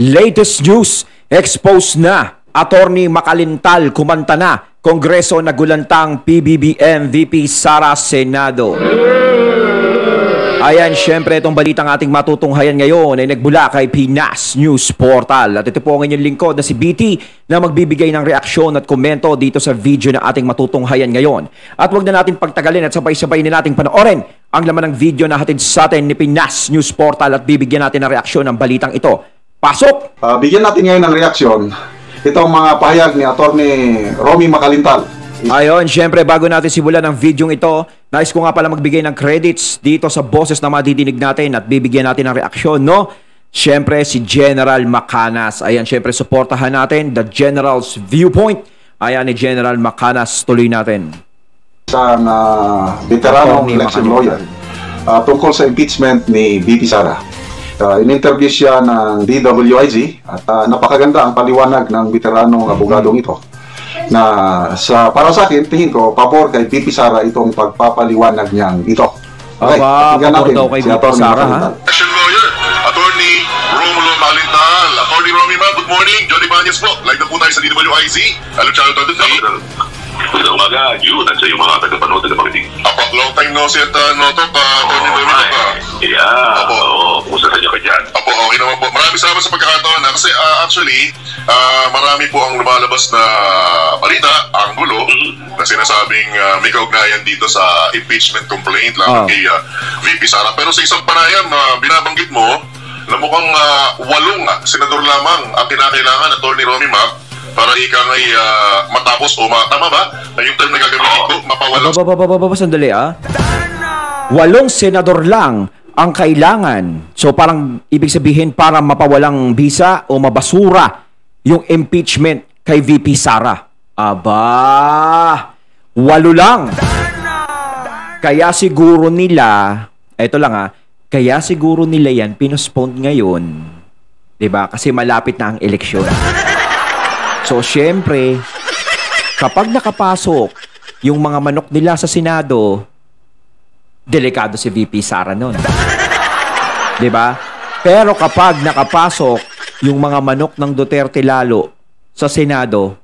Latest news, expose na. Attorney Makalintal kumanta na. Kongreso nagulantang PBBM VP Sara Senado. Ayan, syempre itong balitang ating matutunghayan ngayon ay nagbula kay Pinas News Portal. At ito po ang inyong lingkod na si BT na magbibigay ng reaksyon at komento dito sa video na ating matutunghayan ngayon. At huwag na natin pagtagalin at sabay-sabay na nating panoorin ang laman ng video na hatid sa atin ni Pinas News Portal at bibigyan natin ng reaksyon ng balitang ito. Pasok! Bigyan natin ngayon ng reaksyon itong mga pahayag ni Attorney Romy Makalintal. Ayon, syempre bago natin simulan ang video ito, nais ko nga pala magbigay ng credits dito sa boses na madidinig natin at bibigyan natin ng reaksyon, no? Syempre si General Macanas. Ayan, syempre suportahan natin the General's Viewpoint. Ayan ni General Macanas, tuloy natin. Isang veteranong election lawyer tungkol sa impeachment ni VP Sara. In-interview siya ng DWIZ at napakaganda ang paliwanag ng veteranong abogadong ito. Na para sa akin, tingin ko, pabor kay VP Sara itong pagpapaliwanag niyang ito. Okay, tingnan natin daw kay VP Sara, ha? Election lawyer, Attorney Romulo Makalintal. Attorney Romy Ma, good morning. Johnny Banyas po. Live na po tayo sa DWIZ. Hello, Channel 23. Magandang umaga, yun, at sa iyong mga tagapanood na makinig. Apo, long time no see at notok, Attorney Romy Ma. Yeah, kumusta sa inyo ka dyan? Apo, okay naman po. Maraming salamat sa pagkakataon na kasi actually, marami po ang lumalabas na balita, ang gulo, na sinasabing may kaugnayan dito sa impeachment complaint lang kay VP Sara. Pero sa isang panayam, binabanggit mo na mukhang 8 senador lamang ang kinakailangan, Attorney Romy Ma, para ika ngay matapos o tama ba? Na yung term na gagamitin ko, mapawalang... Sandali 8 senador lang ang kailangan. So parang ibig sabihin para mapawalang bisa o mabasura yung impeachment kay VP Sara. Aba, 8 lang. Kaya siguro nila, eto lang kaya siguro nila yan pinospond ngayon. 'Di ba? Kasi malapit na ang eleksyon. So, syempre, kapag nakapasok yung mga manok nila sa Senado, delikado si VP Sara nun. Diba? Pero kapag nakapasok yung mga manok ng Duterte lalo sa Senado,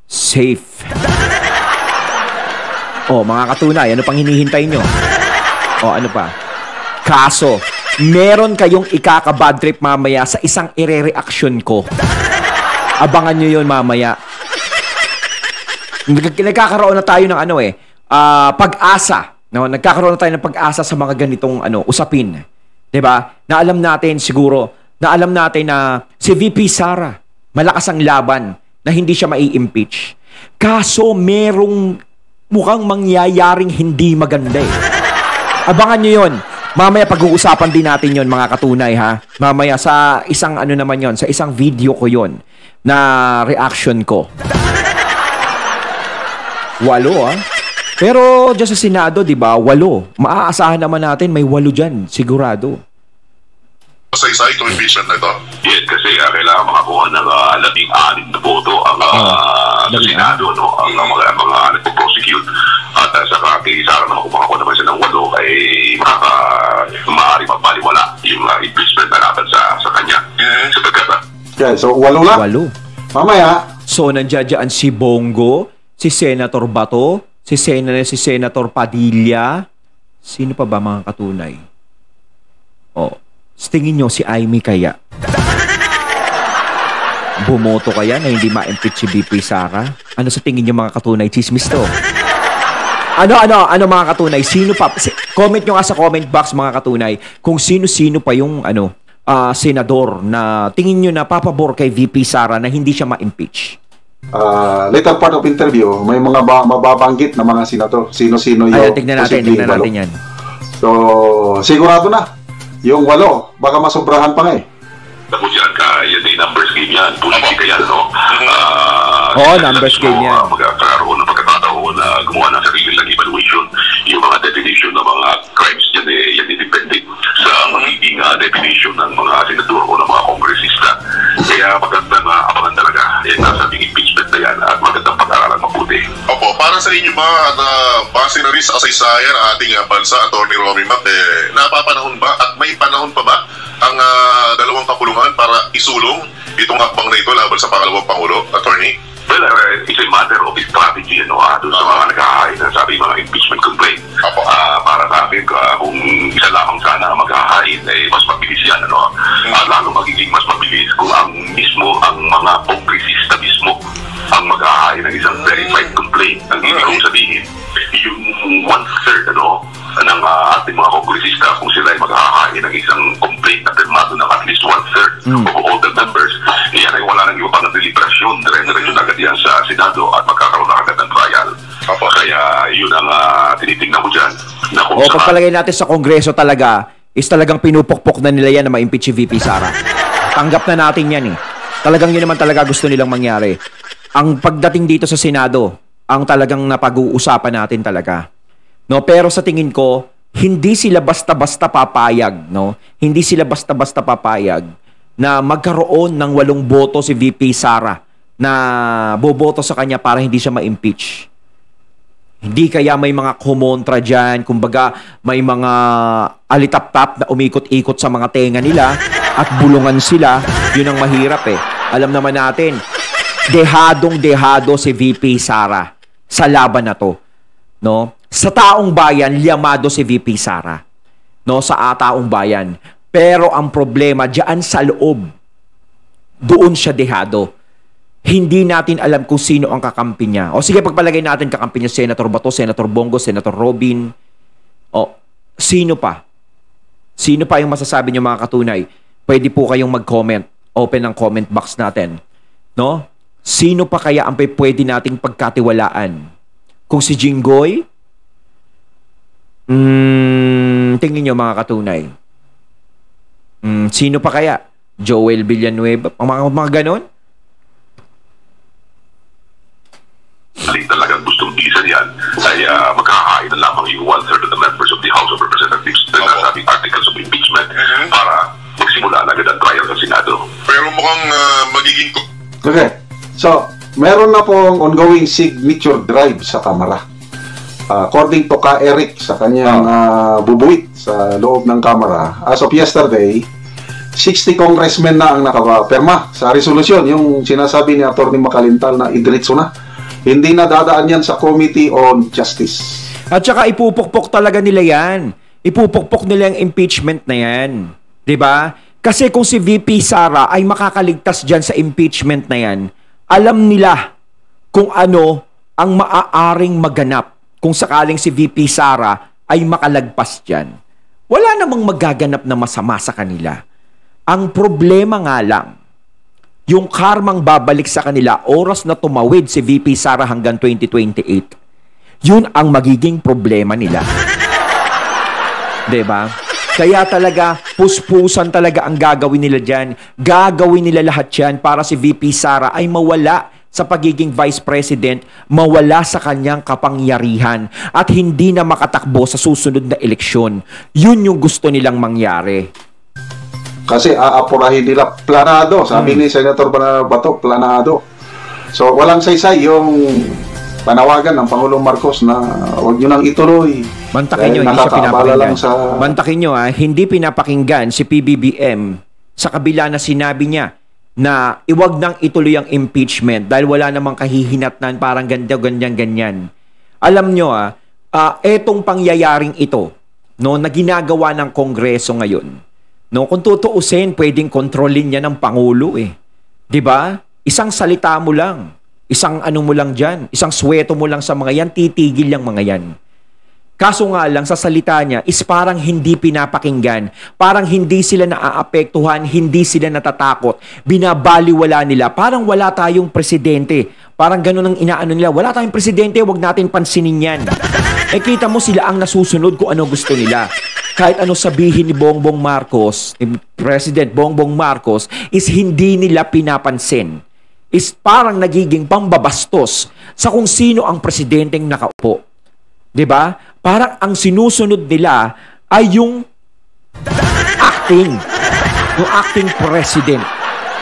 safe. O, mga katunay, ano pang hinihintay nyo? O, ano pa? Kaso, meron kayong ikaka-bad trip mamaya sa isang ire-reaction ko. Abangan nyo yun mamaya. Nagkakaroon na tayo ng pag-asa. No? Nagkakaroon na tayo ng pag-asa sa mga ganitong usapin. 'Di ba? Na alam natin siguro, na alam natin na si VP Sara, malakas ang laban na hindi siya mai-impeach. Kaso merong mukhang mangyayaring hindi maganda eh. Abangan nyo yun. Mamaya pag-uusapan din natin yon mga katunay ha. Mamaya sa isang naman yon, sa isang video ko yon na reaction ko. 8 Pero dyan sa Senado, di ba, 8. Maaasahan naman natin may 8 dyan, sigurado. Sa isa itong impeachment na ito? Yes, kasi kailangan makakuha ng 16 na boto ang Senado, no? Ang mga nagpo-prosecute. At saka kay Sara naman kung makakuha naman siya ng 8 ay maaari magbaliwala yung impeachment na laban sa kanya. Sa pagkata. Okay, so 8 lang? 8. Mamaya. So, nandiyan si Bongo, si Senator Bato, si Senator Padilla. Sino pa ba mga katunay? Tingin nyo si Amy kaya? Bumoto kaya na hindi ma-impeach si VP Sara? Ano sa tingin nyo mga katunay? Chismis to. Ano mga katunay? Sino pa? Comment nyo nga sa comment box mga katunay kung sino-sino pa yung senador na tingin nyo na papabor kay VP Sara na hindi siya ma-impeach. Later part of interview, may mga mababanggit na mga senador. Sino-sino yung tignan natin yan. So, sigurado na. Yung 8, baka masobrahan pa nga eh. Tapos yan yan ay numbers game yan. Politika yan, no? Numbers game yan. Magkakaroon ng pagkakataon na gumawa ng sarili lang evaluation. Yung mga definition ng mga crimes yan depende sa magiging definition ng mga senador o ng mga kongresista. Kaya magandang abangan talaga. Nasa ating impeachment na yan at magandang pag-aralan mabuti. Opo, para sa inyo ba at base na rin sa kasaysayan ating bansa, Attorney Romy Ma, napapanahon ba at may panahon pa ba ang dalawang kapulungan para isulong itong hakbang na ito laban sa pangalawang Pangulo, Attorney? Well, it's a matter of strategy, doon sa mga naghahain na sabi mga impeachment complaint. Para sa akin, kung isa lamang sana ang maghahain, mas mabilis yan, lalo magiging mas mabilis kung ang mga kongresista mismo ang maghahain ng isang verified complaint. Ang ibig kong sabihin, yung 1/3, ng ating mga kongresista, kung sila ay maghahain ng isang complaint na pirmado ng at least 1/3 of all the members, yan ay wala nang iba pang deliberasyon, dire-diretso na agad yan sa Senado at magkakaroon na agad ng trial. Kaya yun ang tinitingnan ko dyan. Pagpalagay natin sa Kongreso talaga, is talagang pinupukpok na nila yan na ma-impeach si VP Sara. Tanggap na natin yan Talagang yun naman talaga gusto nilang mangyari. Ang pagdating dito sa Senado, ang talagang napag-uusapan natin talaga. Pero sa tingin ko, hindi sila basta-basta papayag, Hindi sila basta-basta papayag na magkaroon ng 8 boto si VP Sara na boboto sa kanya para hindi siya ma-impeach. Hindi kaya may mga kumontra dyan, kumbaga may mga alitap-tap na umikot-ikot sa mga tenga nila at bulungan sila, yun ang mahirap Alam naman natin, dehadong-dehado si VP Sara sa laban na to. Sa taong bayan, liyamado si VP Sara. Sa taong bayan. Pero ang problema, diyan sa loob, doon siya dehado. Hindi natin alam kung sino ang kakampi niya. O sige, pagpalagay natin kakampi niya, Senator Bato, Senator Bongo, Senator Robin. Sino pa? Sino pa yung masasabi niyo mga katunay? Pwede po kayong mag-comment. Open ang comment box natin. Sino pa kaya ang pwede nating pagkatiwalaan? Kung si Jinggoy? Tingin niyo mga katunay. Sino pa kaya? Joel Villanueva? Mga ganon? Talagang gustong bilisan yan ay magkakain na lamang yung 1/3 of the members of the House of Representatives na nasabing articles of impeachment para magsimula na agad ang trial ng Senado. Pero mukhang magiging... Okay. So, meron na pong ongoing signature drive sa Kamara. According to Ka Eric sa kanyang bubuit sa loob ng Kamara, as of yesterday, 60 congressmen na ang nakapirma sa resolusyon, yung sinasabi ni Atty. Makalintal na idiretso na. Hindi na dadaan yan sa Committee on Justice. At saka ipupukpok talaga nila yan. Ipupukpok nila yung impeachment na yan. 'Di ba? Kasi kung si VP Sara ay makakaligtas dyan sa impeachment na yan, alam nila kung ano ang maaaring maganap kung sakaling si VP Sara ay makalagpas dyan. Wala namang magaganap na masama sa kanila. Ang problema nga lang, yung karmang babalik sa kanila oras na tumawid si VP Sara hanggang 2028. Yun ang magiging problema nila. Diba? Kaya talaga, puspusan talaga ang gagawin nila dyan. Gagawin nila lahat yan para si VP Sara ay mawala sa pagiging Vice President, mawala sa kanyang kapangyarihan at hindi na makatakbo sa susunod na eleksyon. Yun yung gusto nilang mangyari. Kasi aapurahin nila planado. Sabi ni Senator Bato, planado. So, walang saysay yung panawagan ng Pangulong Marcos na huwag nyo nang ituloy. Mantakin nyo, hindi siya pinapakinggan. Mantakin nyo, hindi pinapakinggan si PBBM sa kabila na sinabi niya na iwag nang ituloy ang impeachment dahil wala namang kahihinatnan, parang ganyan. Alam nyo, etong pangyayaring ito, na ginagawa ng Kongreso ngayon, kung tutuusin, pwedeng kontrolin niya ng Pangulo 'Di ba? Isang salita mo lang, isang ano mo lang diyan, isang sweto mo lang sa mga yan, titigil yung mga yan. Kaso nga lang, sa salita niya is parang hindi pinapakinggan, parang hindi sila naaapektuhan, hindi sila natatakot, binabaliwala nila, parang wala tayong presidente. Parang ganun ang inaano nila, wala tayong presidente, wag natin pansinin yan. Kita mo sila ang nasusunod kung ano gusto nila. Kahit ano sabihin ni Bongbong Marcos, ni President Bongbong Marcos, is hindi nila pinapansin. Is parang nagiging pambabastos sa kung sino ang presidenteng nakaupo. 'Di ba? Parang ang sinusunod nila ay yung acting president.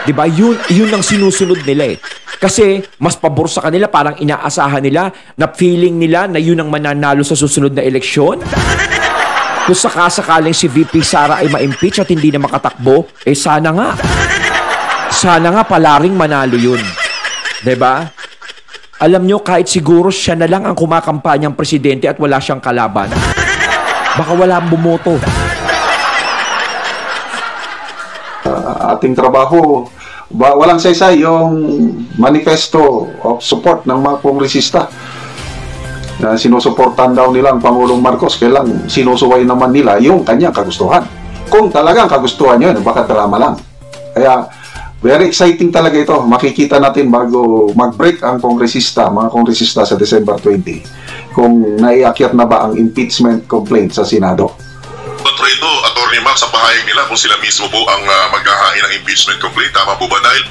'Di ba? Yun ang sinusunod nila Kasi mas pabor sa kanila, parang inaasahan nila na feeling nila na yun ang mananalo sa susunod na eleksyon. Kung sakasakaling si VP Sara ay ma-impeach at hindi na makatakbo, sana nga. Sana nga palaring manalo yun. 'Di ba? Alam nyo, kahit siguro siya na lang ang kumakampanyang presidente at wala siyang kalaban, baka wala ang bumoto. Ating trabaho, walang saysay yung manifesto of support ng mga kongresista. Sinusuportan daw nila ang Pangulong Marcos, kailang sinusuway naman nila yung kanyang kagustuhan. Kung talagang kagustuhan yun, baka drama lang. Kaya, very exciting talaga ito. Makikita natin bago mag-break ang kongresista, mga kongresista sa December 20, kung naiakyat na ba ang impeachment complaint sa Senado. Ito, Atty. Mac, sa pahayag nila kung sila mismo po ang maghahain ng impeachment complaint. Tama po ba? Dahil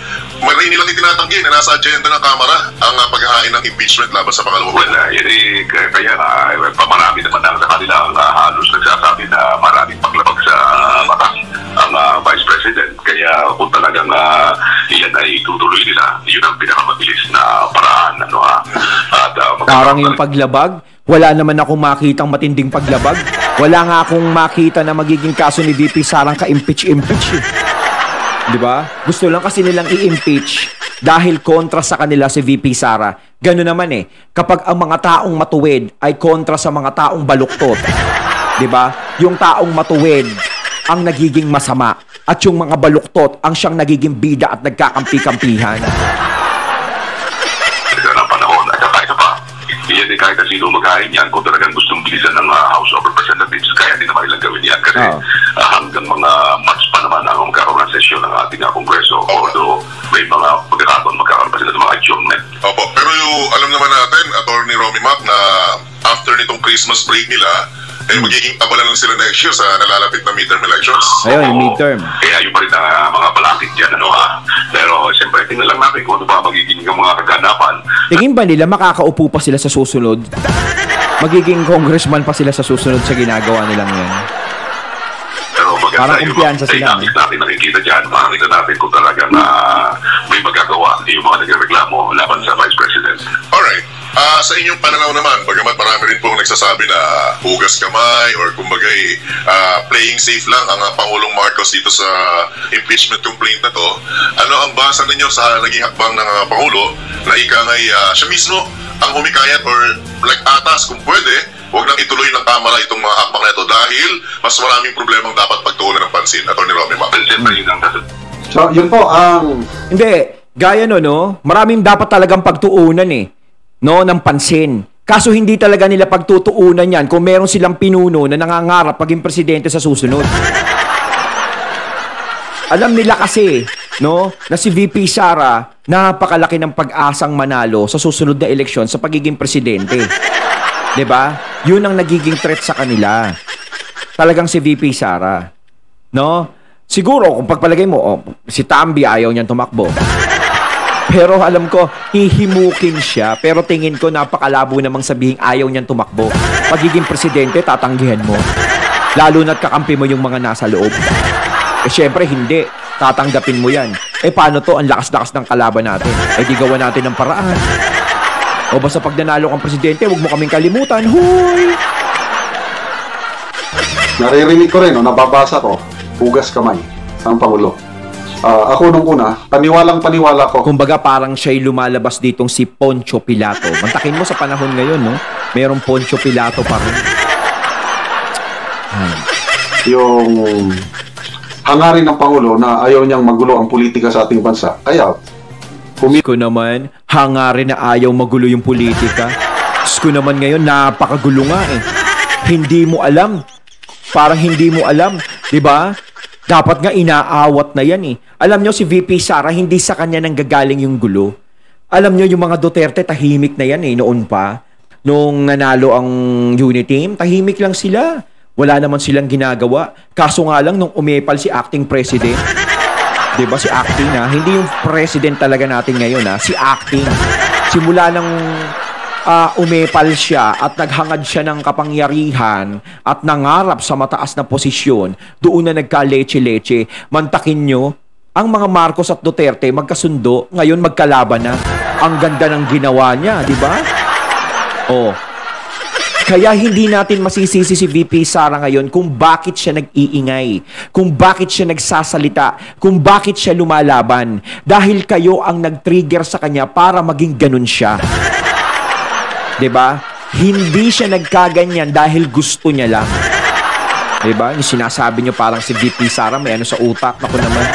maray nilang itinatanggi na nasa agenda ng Kamara ang paghahain ng impeachment laban sa pangalawang. Well, kaya marami naman na sa kanila halos nagsasabi na maraming paglabag sa batas ang Vice President. Kaya kung talagang iyan ay tutuloy nila, yun ang pinakamabilis na paraan. Parang yung paglabag, wala naman akong makitang matinding paglabag. Wala nga akong makita na magiging kaso ni VP Sarang ka-impeach eh. Di ba? Gusto lang kasi nilang i-impeach dahil kontra sa kanila si VP Sara. Gano'n naman eh. Kapag ang mga taong matuwid ay kontra sa mga taong baluktot, di ba? Yung taong matuwid ang nagiging masama at yung mga baluktot ang siyang nagiging bida at nagkakampi-kampihan. Iyan kahit na sino maghain yan, kung talagang gustong bilisan ng House of Representatives, kaya din naman ilang gawin yan. Kasi hanggang mga months pa naman ang magkakaroon ng sesyon ng ating Kongreso. Although may mga pagkakataon magkakaroon pa sila ng mga adjournment. Opo, pero alam naman natin, Atty. Romy Mac, na after nitong Christmas break nila, magiging abala lang sila next year sa nalalapit na midterm elections. Ayun, yung midterm. Kaya yung pa rin na mga balakid dyan, Pero siyempre, tingnan lang natin kung ano ba magiging yung mga kaganapan. Tingin ba nila makakaupo pa sila sa susunod? Magiging congressman pa sila sa susunod sa ginagawa nilang yan? Pero maganda parang kumpiyansa sila. Natin nakikita dyan, makikita natin kung talagang may magagawa yung mga nagreklamo laban sa Vice President. Alright. Sa inyong pananaw naman, bagamat marami rin pong nagsasabi na hugas kamay or kumbagay playing safe lang ang Pangulong Marcos dito sa impeachment complaint na to, ano ang basa ninyo sa naging hakbang ng Pangulo na ikangay siya mismo ang humikayat or like atas kung pwede, huwag nang ituloy ng Kamara itong mga hakbang na ito dahil mas maraming problemang dapat pagtuunan ng pansin. Atty. Romy Mac. So, yun po ang... Hindi, gaya no, maraming dapat talagang pagtuunan eh. No, ng pansin. Kaso hindi talaga nila pagtutuunan yan kung meron silang pinuno na nangangarap maging presidente sa susunod. Alam nila kasi, no, na si VP Sara napakalaki ng pag-asang manalo sa susunod na eleksyon sa pagiging presidente. 'Di ba? Yun ang nagiging threat sa kanila. Talagang si VP Sara. No? Siguro kung pagpalagay mo, si Tambi ayaw niyang tumakbo. Pero alam ko, hihimukin siya. Pero tingin ko, napakalabo namang sabihin ayaw niyang tumakbo. Pagiging presidente, tatanggihan mo. Lalo na't kakampi mo yung mga nasa loob. Syempre, hindi. Tatanggapin mo yan. Paano to? Ang lakas-lakas ng kalaban natin. Di gawa natin ng paraan. O basta pag nanalo kang presidente, huwag mo kaming kalimutan. Huy! Naririnig ko rin, nababasa ko, hugas kamay ang Pangulo. Ako nung una, paniwalang-paniwala ko. Kumbaga parang siya'y lumalabas ditong si Poncio Pilato. Mantakin mo sa panahon ngayon, no? Mayroong Poncio Pilato pa rin. Yung hangarin ng Pangulo na ayaw niyang magulo ang politika sa ating bansa. Kaya, ko naman, hangarin na ayaw magulo yung politika. Ko naman ngayon, napakagulo nga eh. Hindi mo alam. Parang hindi mo alam. Diba? Dapat nga inaawat na yan eh. Alam nyo, si VP Sara, hindi sa kanya nanggagaling yung gulo. Alam nyo, yung mga Duterte, tahimik na yan eh, noon pa. Nung nanalo ang unit team, tahimik lang sila. Wala naman silang ginagawa. Kaso nga lang, nung umepal si acting president, diba si acting ha? Hindi yung president talaga natin ngayon ha? Si acting. Simula ng umepal siya at naghangad siya ng kapangyarihan at nangarap sa mataas na posisyon, doon na nagka-leche-leche. Mantakin nyo, ang mga Marcos at Duterte magkasundo, ngayon magkalaban na. Ang ganda ng ginawa niya, di ba? Oh. Kaya hindi natin masisisi si VP Sara ngayon kung bakit siya nag-iingay, kung bakit siya nagsasalita, kung bakit siya lumalaban. Dahil kayo ang nag-trigger sa kanya para maging ganun siya. 'Di ba? Hindi siya nagkaganyan dahil gusto niya lang. 'Di ba? Yung sinasabi niyo parang si VP Sara may ano sa utak. Naku naman.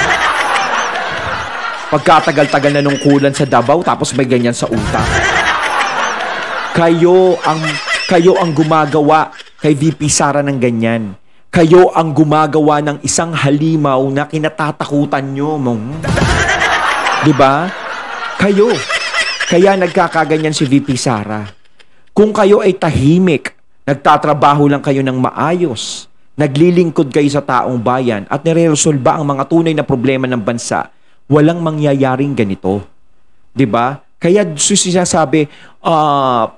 Pagkatagal-tagal na nung kulan sa Davao tapos may ganyan sa utak. Kayo ang gumagawa kay VP Sara ng ganyan. Kayo ang gumagawa ng isang halimaw na kinatatakutan nyo. Diba? Kayo. Kaya nagkakaganyan si VP Sara. Kung kayo ay tahimik, nagtatrabaho lang kayo ng maayos, naglilingkod kayo sa taong bayan at nire-resolba ang mga tunay na problema ng bansa, walang mangyayaring ganito. Diba? Kaya sinasabi,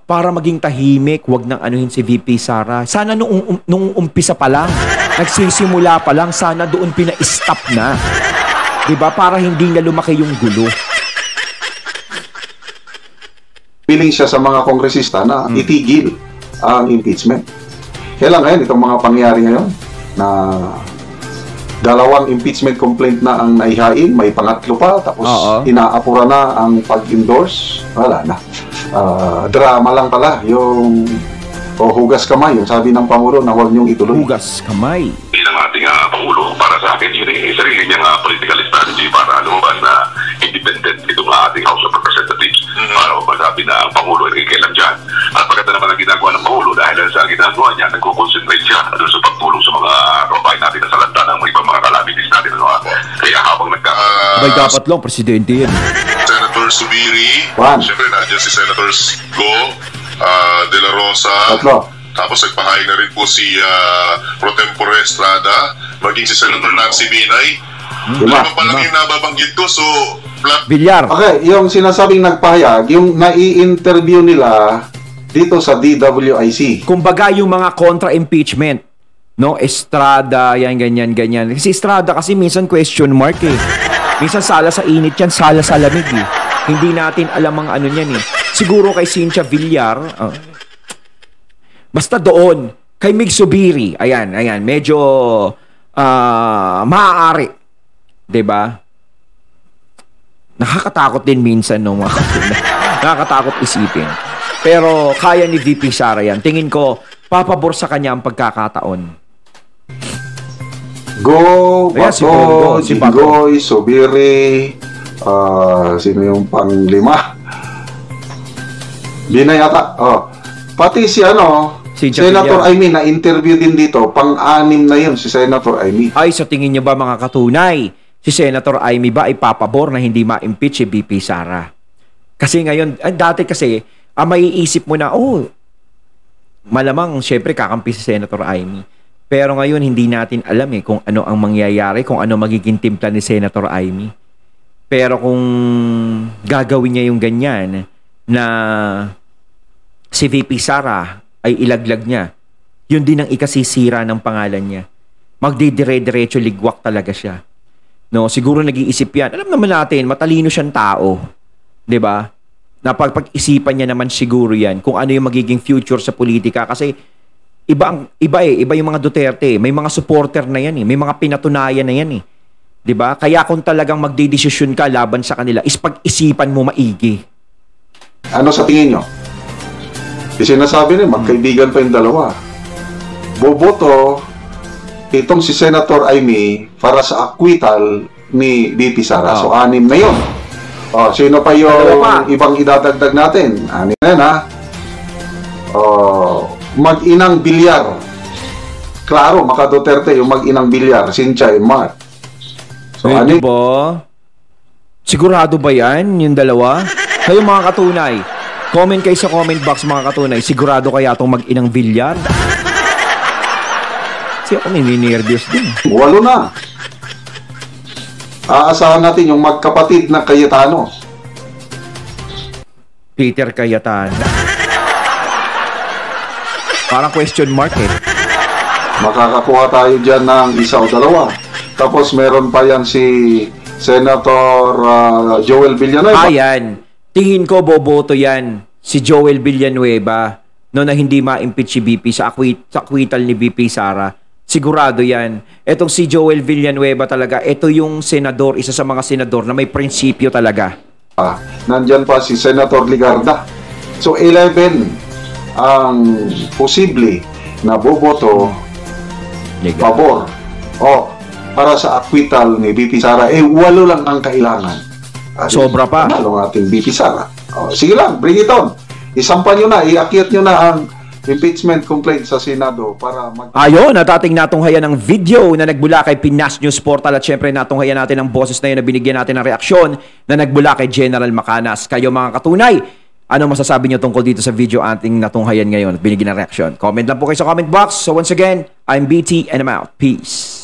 para maging tahimik, wag nang anuhin si VP Sara. Sana nung umpisa pa lang, nagsisimula pa lang, sana doon pina-stop na. Diba? Para hindi na lumaki yung gulo. Piling siya sa mga kongresista na itigil ang impeachment. Kaya lang ngayon, itong mga pangyayari ngayon, na dalawang impeachment complaint na ang naihain, may pangatlo pa, tapos inaapura na ang pag-endorse, wala na. Drama lang pala, yung hugas kamay, yung sabi ng Pangulo na huwag niyong ituloy. Hugas kamay. Bilang ating Pangulo, para sa akin, yun ay sarili niyang political strategy para lumabas na independent itong ating House of Representatives para masabi na ang Pangulo ay kailan dyan. At pagkata naman ang ginagawa ng Pangulo dahil sa ginagawa niya, nagko-concentrate siya doon sa pagtulong sa mga kababayan natin na salanta ng ibang mga calamities natin. Kaya habang Abay, dapat lang, presidente yan. Senator Subiri, siyempre nandiyan si Senator Go, De La Rosa, tapos nagpahain na rin po si Pro Tempore Estrada, maging si Senator Nancy Binay. Lima pa lang yung nababanggit ko, so Villar. Okay, yung sinasabing nagpahayag, yung nai-interview nila dito sa DWIC. Kumbaga yung mga contra-impeachment, no? Estrada, yan, ganyan. Kasi Estrada kasi minsan question mark eh. Minsan sala sa init yan, sala sa lamig eh. Hindi natin alam ang ano niyan eh. Siguro kay Cynthia Villar, basta doon, kay Mig Subiri, ayan, medyo maaari. 'Di ba? Nakakatakot din minsan no, nakakatakot isipin. Pero kaya ni VP Sara yan. Tingin ko, papabor sa kanya ang pagkakataon. Go, Bato, si Jinggoy, Subiri, sino yung panglima? Binay ata. Pati si Senator Amy na interview din dito, pang-anim na yun si Senator Amy. Ay, sa tingin niyo ba mga katunay, si Senator Amy ba ay papabor na hindi ma-impeach si VP Sara? Kasi ngayon, dati kasi, maiisip mo na, malamang syempre kakampi si Senator Amy. Pero ngayon, hindi natin alam kung ano ang mangyayari, kung ano magiging timpla ni Senator Amy. Pero kung gagawin niya yung ganyan, na si VP Sara ay ilaglag niya, yun din ang ikasisira ng pangalan niya. Magdidire-diretso ligwak talaga siya. No, siguro nag-iisip yan. Alam naman natin, matalino siyang tao. 'Di ba? Napag-isipan niya naman siguro yan kung ano yung magiging future sa politika. Kasi iba yung mga Duterte. May mga supporter na yan. May mga pinatunayan na yan. 'Di ba? Kaya kung talagang magdidesisyon ka laban sa kanila, is pag-isipan mo maigi. Ano sa tingin nyo? Sinasabi niya, magkaibigan pa yung dalawa. Boboto itong si Senator Amy para sa acquittal ni VP Sara. So, 6 na yun. Sino pa yung ibang idadagdag natin? 6 na yan, ha? Mag-inang Villar. Klaro, maka Duterte yung mag-inang Villar. Cynthia and Mark. So, ano ba? Sigurado ba yan, yung dalawa? Kayo mga katunay, comment kayo sa comment box mga katunay, sigurado kaya itong mag-inang Villar? Kasi ako nininirdios din. 8 na. Aasahan natin yung magkapatid na Cayetano. Peter Cayetano. Parang question mark eh. Makakakuha tayo dyan ng 1 o 2. Tapos meron pa yan si Senator Joel Villanueva. Ayan. Tingin ko boboto yan. Si Joel Villanueva. no, na hindi ma-impeach si BP sa acquittal ni BP Sara. Sigurado yan. Etong si Joel Villanueva talaga, ito yung senador, isa sa mga senador na may prinsipyo talaga. Nandyan pa si Senator Ligarda. So 11 ang posible na boboto pabor para sa acquittal ni BP Sara. 8 lang ang kailangan. Sobra pa. Panalo ng ating BP Sara. Sige lang, bring it on. Isampan nyo na, iakyat nyo na ang impeachment complaint sa Senado para Ayun, at ating natunghayan ng video na nagbula kay Pinas News Portal at syempre natunghayan natin ang boses na yun na binigyan natin ng reaksyon na nagbula kay General Macanas. Kayo mga katunay, ano masasabi nyo tungkol dito sa video ating natunghayan ngayon at binigyan ng reaksyon? Comment lang po kayo sa comment box. So once again, I'm BT and I'm out. Peace.